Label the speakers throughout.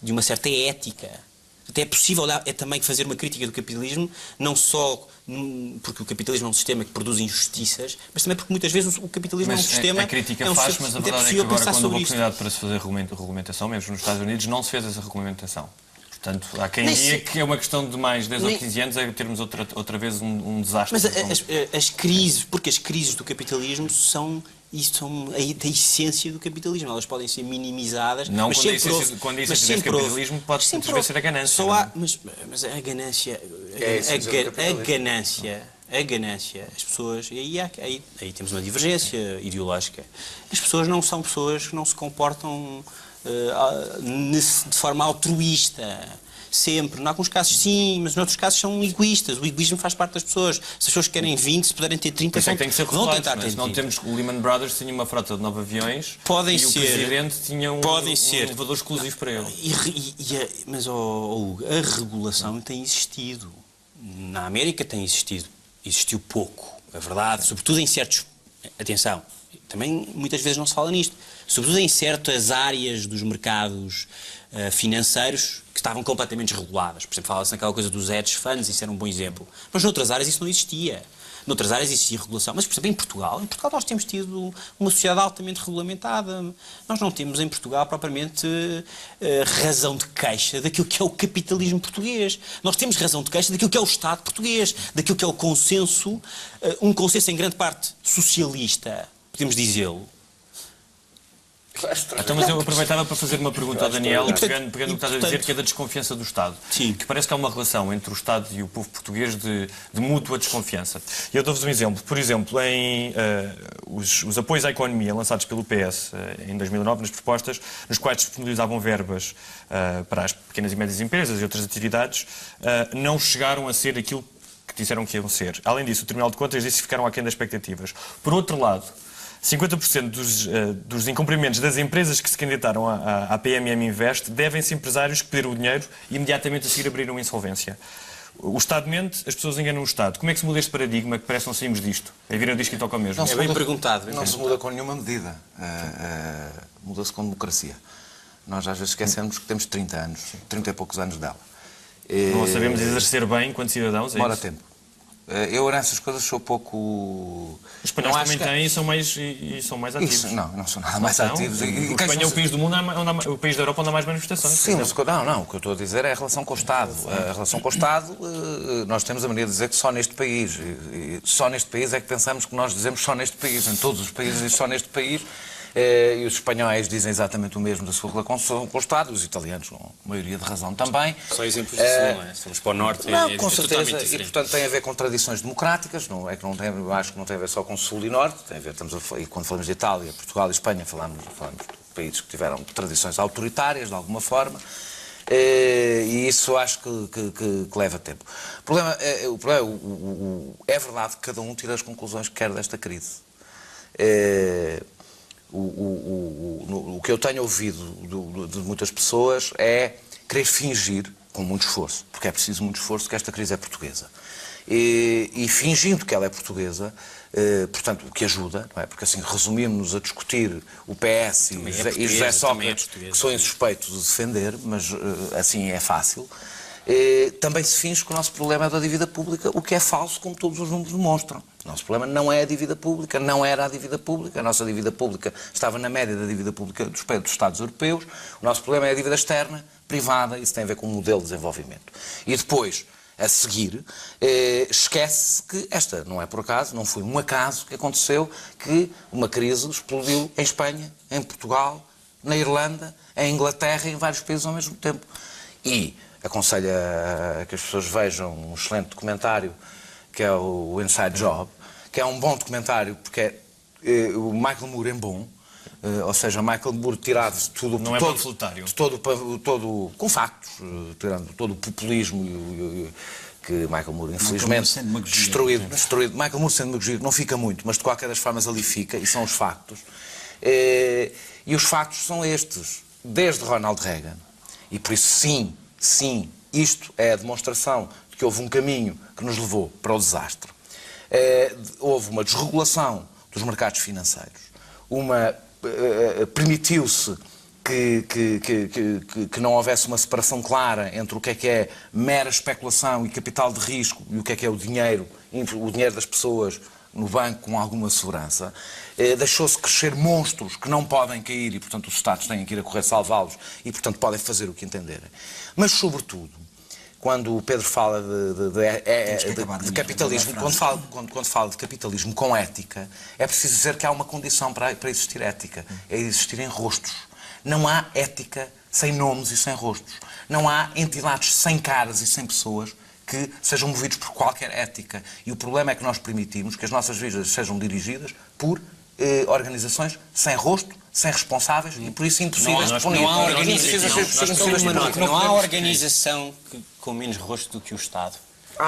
Speaker 1: de uma certa ética. Até é possível também fazer uma crítica do capitalismo, não só porque o capitalismo é um sistema que produz injustiças, mas também porque muitas vezes o capitalismo é um sistema...
Speaker 2: A crítica
Speaker 1: é um
Speaker 2: faz,
Speaker 1: sistema,
Speaker 2: mas a verdade é que agora, quando houve
Speaker 1: sobre
Speaker 2: oportunidade para se fazer regulamentação, mesmo nos Estados Unidos, não se fez essa regulamentação. Portanto, há quem diga que é uma questão de mais 10 ou 15 anos é termos outra vez um desastre.
Speaker 1: Mas as crises, porque as crises do capitalismo são da essência do capitalismo. Elas podem ser minimizadas.
Speaker 2: Não,
Speaker 1: mas
Speaker 2: quando a essência do capitalismo pode muitas ser a ganância.
Speaker 1: Mas a ganância... A ganância, as pessoas... Aí temos uma divergência ideológica. As pessoas não são pessoas que não se comportam de forma altruísta. Sempre. Em alguns casos sim, mas em outros casos são egoístas. O egoísmo faz parte das pessoas. Se as pessoas querem 20, se puderem ter 30,
Speaker 2: tem que ser
Speaker 1: vão tentar ter 20.
Speaker 2: Não temos... O Lehman Brothers tinha uma frota de 9 aviões
Speaker 1: podem
Speaker 2: e
Speaker 1: ser,
Speaker 2: o Presidente tinha um elevador exclusivo para ele.
Speaker 1: Mas Hugo, a regulação tem existido. Na América tem existido. Existiu pouco, é verdade. Sobretudo em certos... Atenção, também muitas vezes não se fala nisto. Sobretudo em certas áreas dos mercados financeiros que estavam completamente desreguladas. Por exemplo, fala-se naquela coisa dos hedge funds, isso era um bom exemplo. Mas noutras áreas isso não existia. Noutras áreas existia regulação. Mas, por exemplo, em Portugal nós temos tido uma sociedade altamente regulamentada. Nós não temos em Portugal propriamente razão de queixa daquilo que é o capitalismo português. Nós temos razão de queixa daquilo que é o Estado português, daquilo que é o consenso, um consenso em grande parte socialista, podemos dizê-lo.
Speaker 2: Então, mas eu aproveitava para fazer uma pergunta ao Daniel, pegando o que estás a dizer, que é da desconfiança do Estado.
Speaker 1: Sim.
Speaker 2: Que parece que há uma relação entre o Estado e o povo português de mútua desconfiança. E eu dou-vos um exemplo. Por exemplo, os apoios à economia lançados pelo PS em 2009, nas propostas, nos quais disponibilizavam verbas para as pequenas e médias empresas e outras atividades, não chegaram a ser aquilo que disseram que iam ser. Além disso, o Tribunal de Contas disse que ficaram aquém das expectativas. Por outro lado, 50% dos incumprimentos das empresas que se candidataram à PMM Invest devem-se a empresários que pediram o dinheiro e imediatamente a seguir abriram insolvência. O Estado mente, as pessoas enganam o Estado. Como é que se muda este paradigma que parece que não saímos disto? É vir a disco e toca ao mesmo.
Speaker 1: É bem perguntado.
Speaker 3: Não se muda com nenhuma medida. Muda-se com democracia. Nós às vezes esquecemos que temos 30 anos, 30 e poucos anos dela.
Speaker 2: Não a sabemos exercer bem enquanto cidadãos,
Speaker 3: demora tempo. Eu nessas coisas sou pouco...
Speaker 2: Os espanhóis também têm e são mais ativos.
Speaker 3: Isso, não são nada mais ativos.
Speaker 2: A Espanha é o país do mundo, o país da Europa onde há mais manifestações.
Speaker 3: Sim, mas o que eu estou a dizer é a relação com o Estado. A relação com o Estado, nós temos a mania de dizer que só neste país. E só neste país é que pensamos que nós dizemos só neste país. Em todos os países diz só neste país. E os espanhóis dizem exatamente o mesmo da sua relação com o Estado, os italianos, com a maioria de razão também.
Speaker 1: Só exemplos disso, não é? Somos para o Norte,
Speaker 3: não, com certeza, e portanto tem a ver com tradições democráticas, acho que não tem a ver só com Sul e Norte, tem a ver, e quando falamos de Itália, Portugal e Espanha, falamos de países que tiveram tradições autoritárias, de alguma forma, e isso acho que leva tempo. É verdade que cada um tira as conclusões que quer desta crise. O que eu tenho ouvido de muitas pessoas é querer fingir, com muito esforço, porque é preciso muito esforço, que esta crise é portuguesa. E fingindo que ela é portuguesa, portanto, o que ajuda, não é? Porque assim resumimos-nos a discutir o PS e José Sócrates, que são insuspeitos de defender, mas assim é fácil. Também se finge que o nosso problema é da dívida pública, o que é falso, como todos os números demonstram. O nosso problema não é a dívida pública, não era a dívida pública. A nossa dívida pública estava na média da dívida pública dos Estados europeus. O nosso problema é a dívida externa, privada, isso tem a ver com o modelo de desenvolvimento. E depois, a seguir, esquece que esta não é por acaso, não foi um acaso que aconteceu que uma crise explodiu em Espanha, em Portugal, na Irlanda, em Inglaterra e em vários países ao mesmo tempo. E aconselho a que as pessoas vejam um excelente documentário que é o Inside Job, que é um bom documentário porque o Michael Moore é bom, ou seja, o Michael Moore tirado de tudo...
Speaker 2: Não é panfletário.
Speaker 3: Todo com factos, tirando todo o populismo que Michael Moore, infelizmente, destruído. Michael Moore sendo demagogia não fica muito, mas de qualquer das formas ali fica, e são os factos. E os factos são estes, desde Ronald Reagan, e por isso sim, isto é a demonstração de que houve um caminho que nos levou para o desastre. Houve uma desregulação dos mercados financeiros, permitiu-se que não houvesse uma separação clara entre o que é mera especulação e capital de risco e o que é o dinheiro das pessoas no banco com alguma segurança. Deixou-se crescer monstros que não podem cair e, portanto, os Estados têm que ir a correr salvá-los e, portanto, podem fazer o que entenderem. Mas, sobretudo, quando o Pedro fala de capitalismo, quando fala de capitalismo com ética, é preciso dizer que há uma condição para existir ética, é existirem rostos. Não há ética sem nomes e sem rostos. Não há entidades sem caras e sem pessoas que sejam movidos por qualquer ética. E o problema é que nós permitimos que as nossas vidas sejam dirigidas por organizações sem rosto, sem responsáveis e por isso impossíveis de punir.
Speaker 1: Não há organização com menos rosto do que o Estado.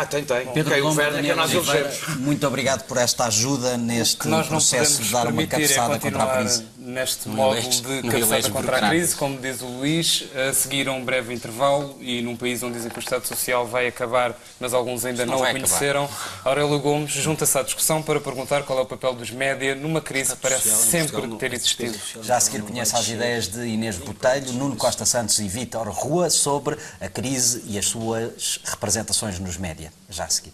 Speaker 3: Tem.
Speaker 4: Pedro
Speaker 3: O
Speaker 4: Colombo,
Speaker 3: governo é que nós elegemos.
Speaker 4: muito obrigado por esta ajuda neste processo de dar uma cabeçada contra a crise.
Speaker 5: Neste módulo de cabeçada contra a crise, como diz o Luís, a seguir a um breve intervalo e num país onde dizem que o Estado Social vai acabar, mas alguns ainda não o conheceram, Aurélio Gomes junta-se à discussão para perguntar qual é o papel dos média numa crise que parece sempre ter existido.
Speaker 4: Já a seguir conhece as ideias de Inês Botelho, Nuno Costa Santos e Vítor Rua sobre a crise e as suas representações nos média. Já a seguir.